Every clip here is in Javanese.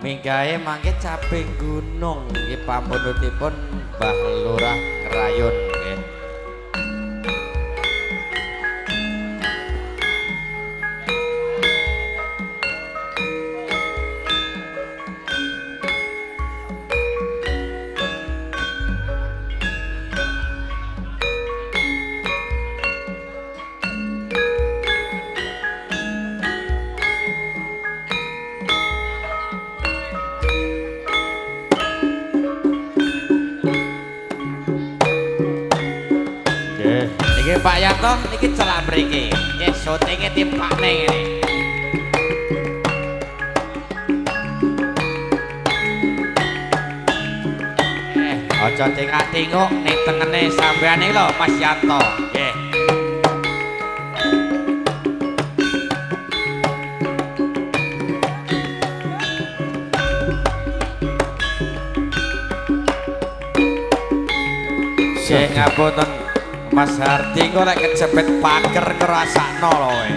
Minggahe mangke caping gunung nggih pampunutipun Mbah Lurah Krayun nggih. Niki Pak Yanto niki celak mriki. Nggih syutinge timpakne ngene. Aja tingak-tinguk ning tengene sampean iki lho Mas Yanto. Nggih. Sing ngapunten Mas Hardi kok lek kecepet pager ngrasakno lho kowe.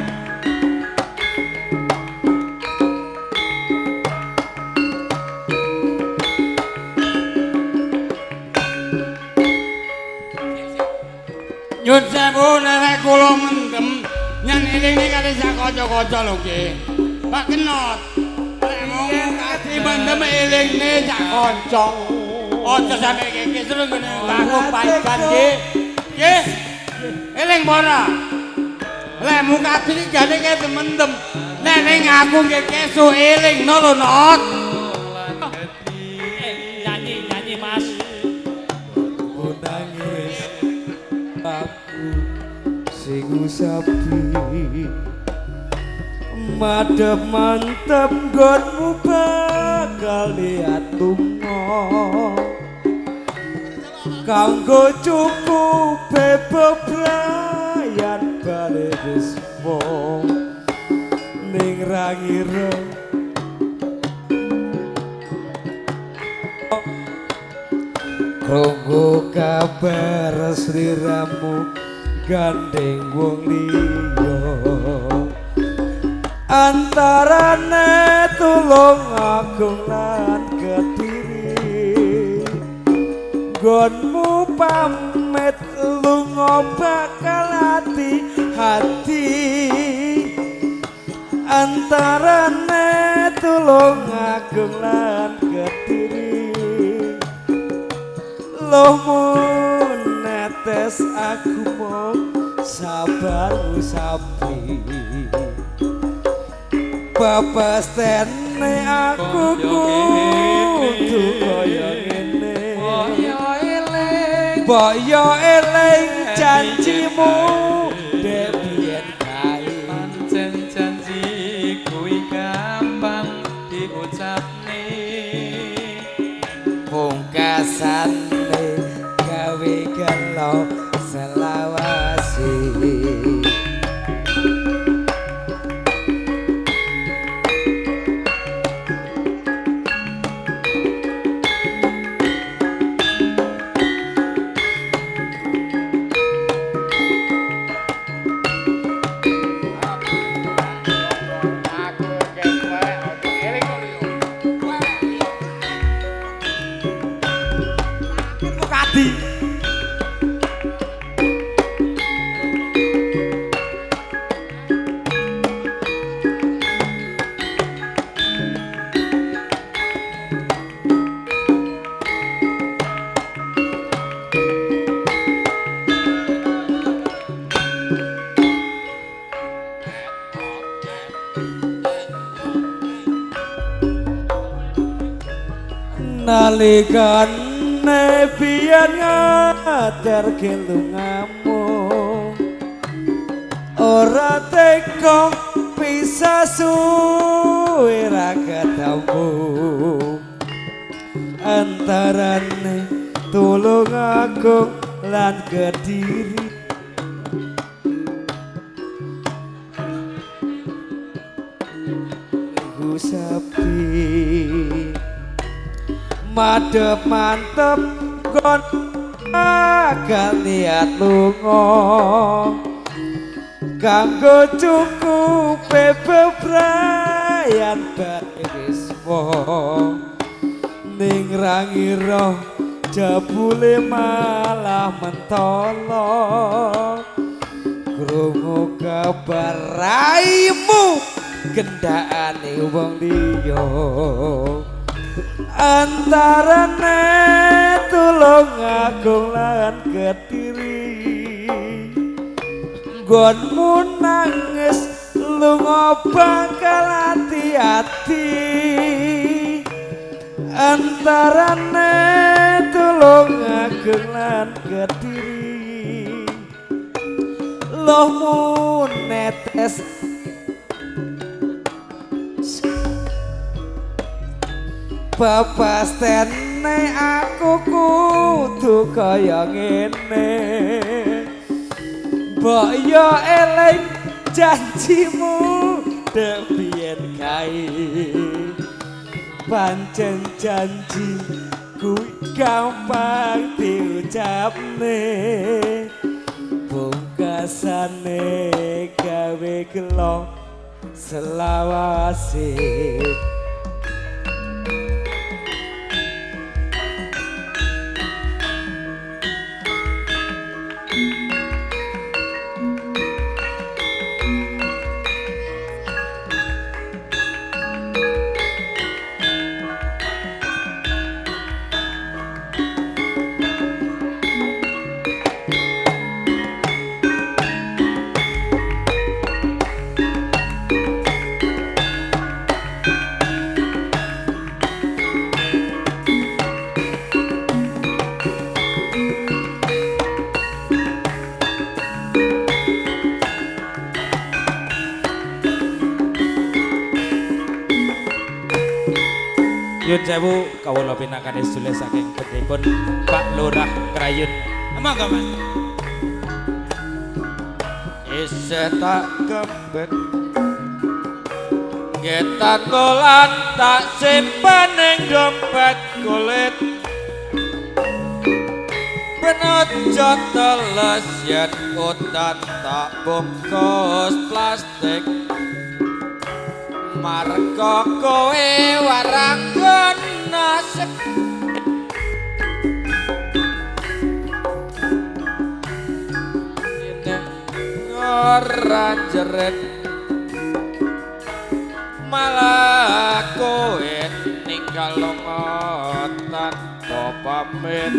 Nyun sewu nek kula mendem nyen ilingi kali sak kanca-kanca lho nggih. Pak Kenot. Lek mung kadi mendem ilingne sak kanca. Aja sampe iki terus ngene aku paikan nggih. Nggih. Eling ora? Lek mung kadi jane kaya mendem. Nek ning aku nggih kesuk eling no lho Not. Nyanyi Mas. Nangis aku sing usapi madhep mantep nggonmu bakal liat lunga kanggo cukup bebebrayan bali resmo ning rangira krungu kabar sliramu gandeng wong liya antarane tulung agung lan Kediri nggonmu pamit lunga bakal hati-hati antarane tulung agung lan Kediri lomun netes aku mau sabar usapi papastene aku kudu kaya ngene boyo eling janjimu dek biyen kae Pancen janji kuwi gampang diucapne. pungkasane gawe gelo selawasi nalikane biyen ngaterke lungamu ora teka bisa suwe ra ketemu antarane tulung agung lan Kediri Gusapi madhep mantep kon agak niat lunga kanggo cukup bebrayan bar wis ning rangira jebule malah mentolo krungu kabar raimu gendakane wong liya antarane tulung agung lan Kediri nggonmu nangis lunga bakal hati-hati antarane tulung agung lan Kediri lohmu netes bapastene aku kudu kaya ngene mbok yo eling janjimu debien kae pancen janji kuwi gampang diucapne pungkasane gawe gelo selawase Yun sewu kawula pinakane sedulur saking bedhipun Pak Lurah Krayun. Monggo Mas. Isih tak kembet Getan kolan tak simpen ning dompet kulit Penut teles yen utan tak bungkus plastik Marga kowe warangan nasib ora jerit malah kowe ninggal lunga tanpa pamit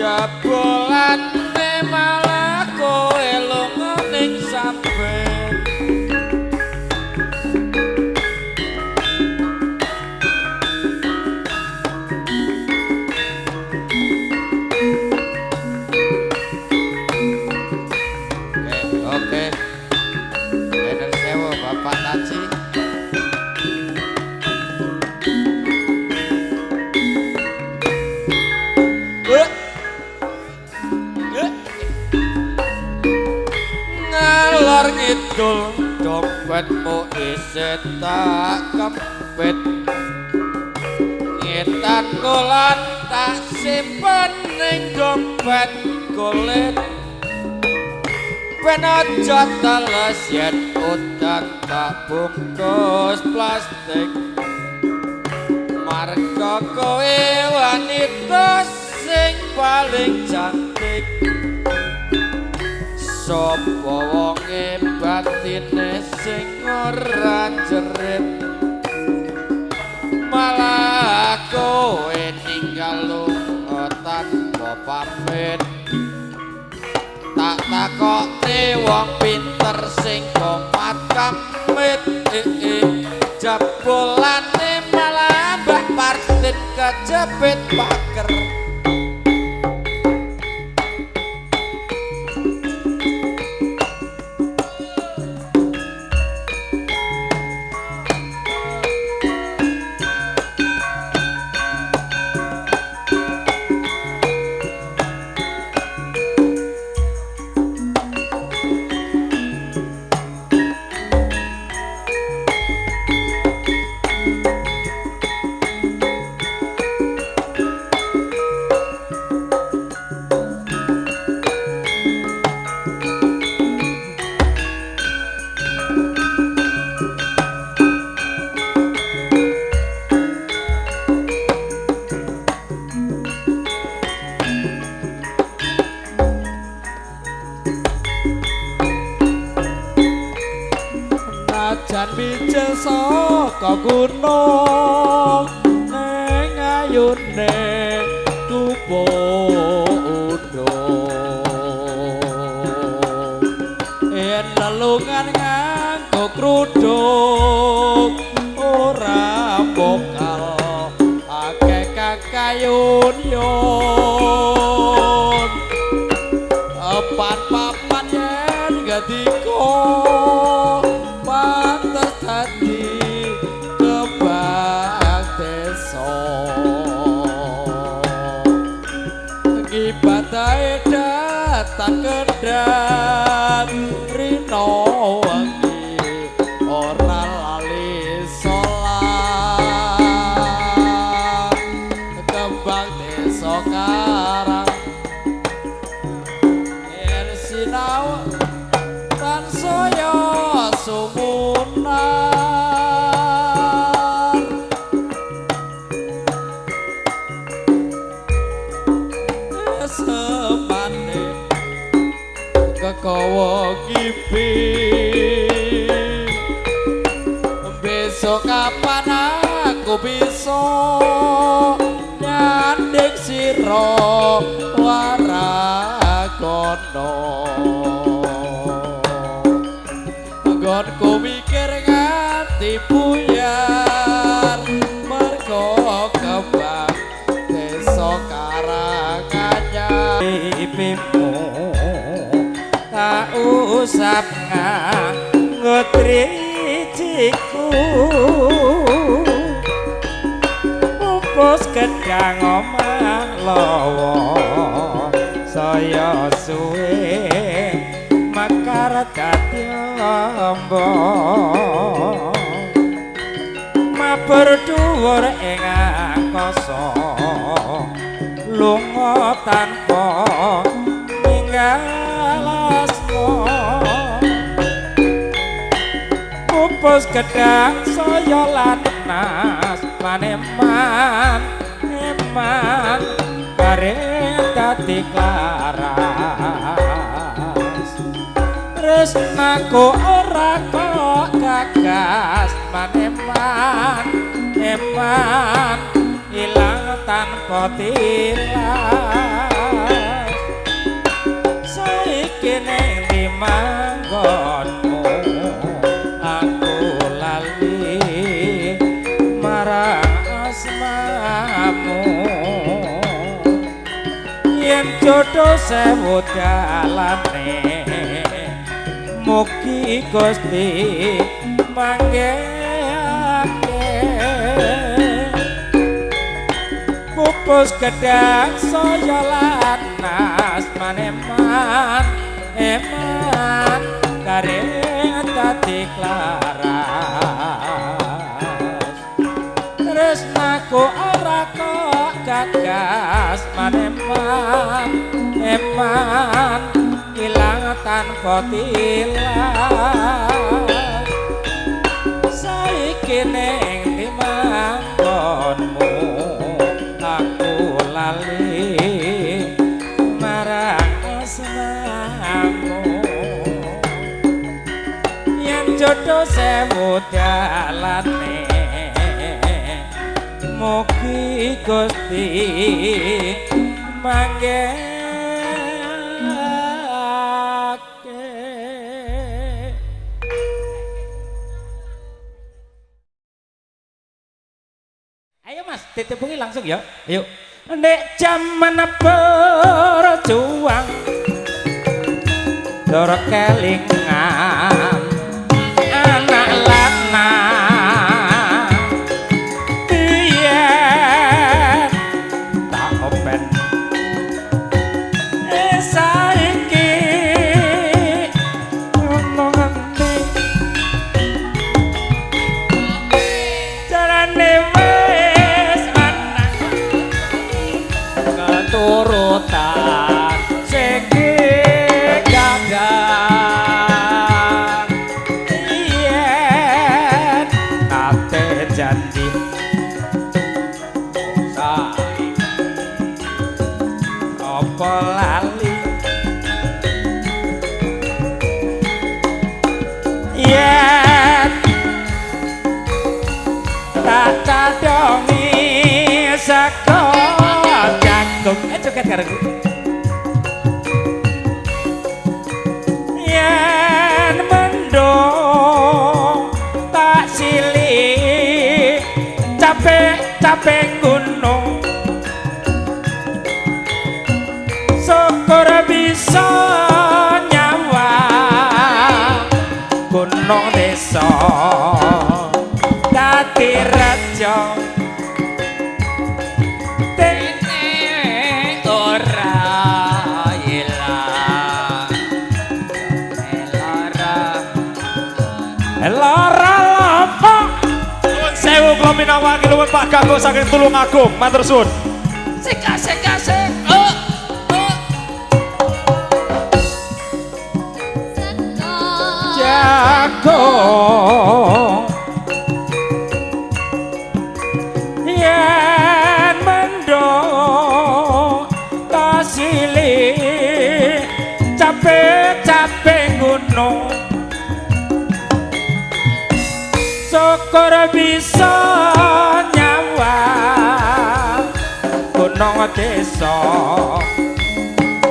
jabolane malah kowe lunga ning sampeyan Oke. Bener sewu Bapak Taji. Ngalor ngidul dompetmu isih tak kempit. Ngetan kolan tak simpen ning dompet kulit. Penojo teles yen udan tak bungkus plastik Marga kowe wanita sing paling cantik Sopo wonge batine sing ora jerit Malah kowe ninggal lunga tanpa pamit Tak takokne wong pinter sing komat kamit Jebulane malah Mbak Partin kejepit pager mijil saka gunung ning ayune tupo udung yen lelungan nganggo krudung ora bokal akeh kakayun-yun papan yen gatiko pantes dadi kebak desa ibadahe datang kedhat rino wengi ora lali salat kebak desa karang yen sinau tansaya sumunar semane kekawa kipi besok kapan aku bisa nyandek sira warakono nggonku mikir nganti buyar mergo kebak desa Karanganyar ipimu tak usap nganggo triciku pupus gedang omah lawa saya suwe makar dadi amba mabur dhuwur ing angkasa lunga tanpa ninggal asma pupus gedang saya lanas maneman eman bareng dadi klaras tresnaku ora kok gagas maneman eman ilang tanpa tilas saiki ning ndi manggonmu aku lali marang asmamu yen jodoh sewu dalane mugi Gusti manggehake pupus gedang saya lanas maneman eman kareng dadi klaras tresnaku ora kok gagas maneman eman ilang tanpa tilas saiki ning ndi manggonmu aku lali marang asmamu yen jodoh sewu dalane mugi Gusti manggehake ayo mas ditepungi langsung ya ayo nek jaman berjuang dor kelingan anak lanang biyen tak open saiki ngomong ngendi carane wis ana keturutan sing gadang yen nate janji saiki apa lali yen caping gunung syukur bisa nyawa gunung desa dadi raja dene ora ilang lara lapa nuwun sewu kula minangka luwih Pak Ganggo saking Tulungagung matur suwun jago yen mendung kasili capek-capek gunung syukur bisa nyawa gunung desa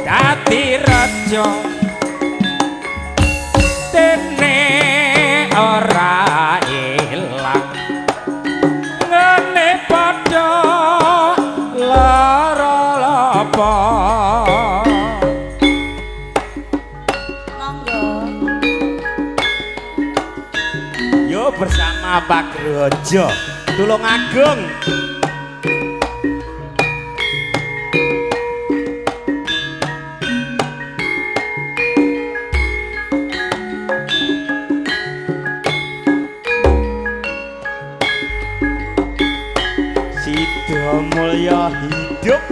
dadi raja dene ora ilang ngene padha lara lapa yo bersama Pak Grojo Tulungagung Sido mulya hidup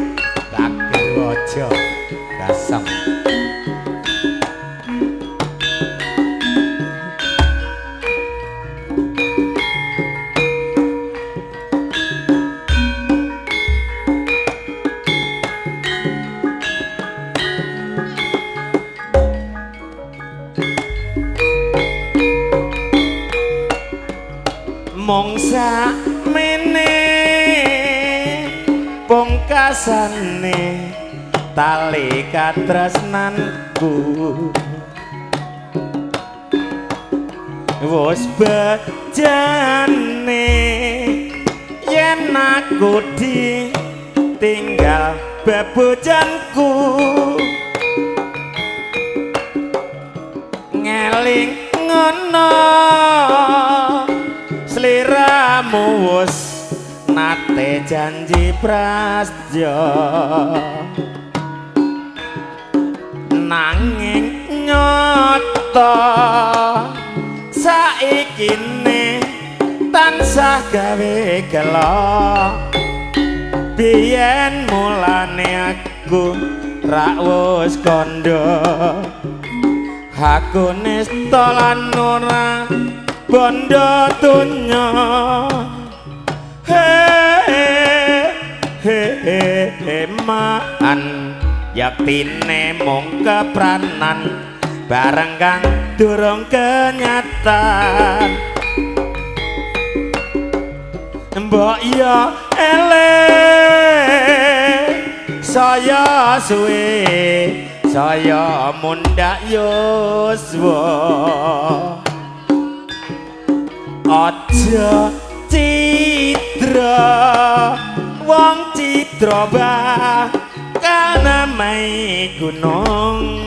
Pak Grojo Gasem mong sakmene pungkasane tali katresnanku wis bejane yen aku ditinggal bebojanku ngeling ngono sliramu wis nate janji prasetya nanging nyata saikine tansah gawe gelo biyen mulane aku rak wis kandha aku nista lan ora bondo donya man yaktine mung kepranan bareng kang durung kenyataan mbok ya eleh saya suwe saya mundak yuswa aja citra wong citra bakal namai gunung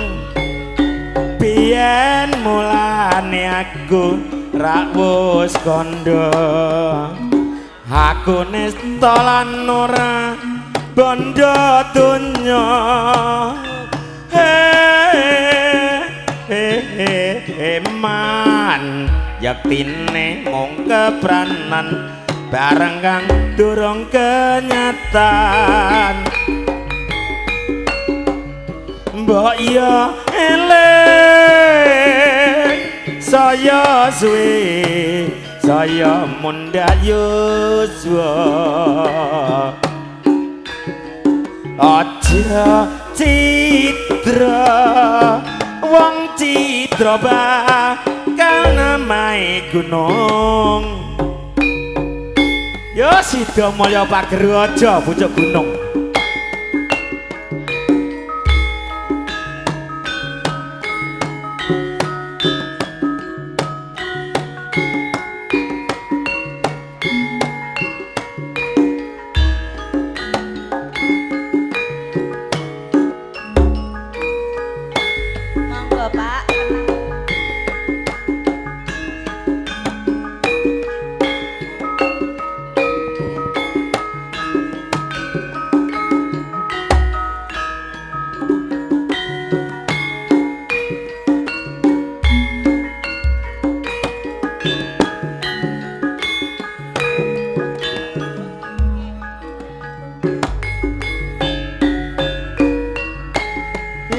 biyen mulane aku rak wis kandha aku nista lan ora bondo donya man yaktine mung kepranan bareng kang durung kenyataan mbok ya eleh saya suwe saya mundak yuswa aja citra wong citra bakal namai gunung yo sida mulya pager aja pucuk gunung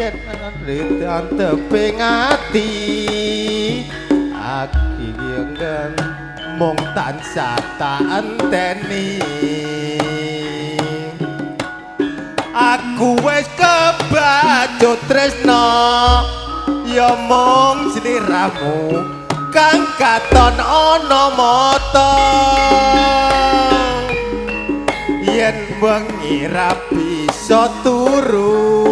yen ritan teping ati aku yang mung tansah tak enteni aku wis kebacut tresno ya mung sliramu kang katon ana mata yen mengira bisa turu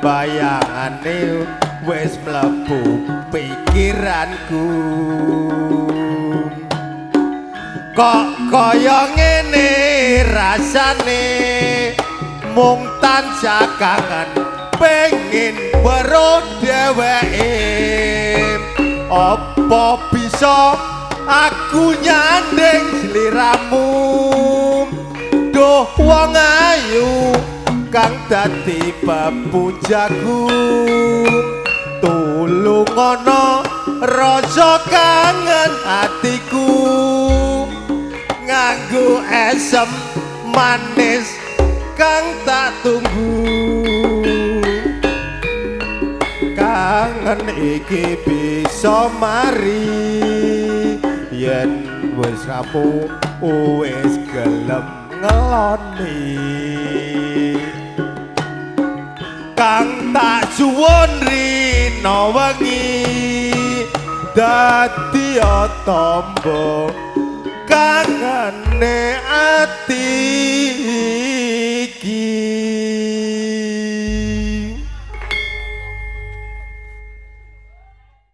bayangane wis mlebu pikiranku kok kaya ngene rasane mung tansah kangen pengen weruh dheweke apa bisa aku nyanding sliramu duh wong ayu kang dadi pepujaku tulung ana rasa kangen atiku nganggo esem manis kang tak tunggu kangen iki bisa mari yen wis rampung wis gelem ngeloni kang tak suwun rina wengi dadi tamba kangene ati iki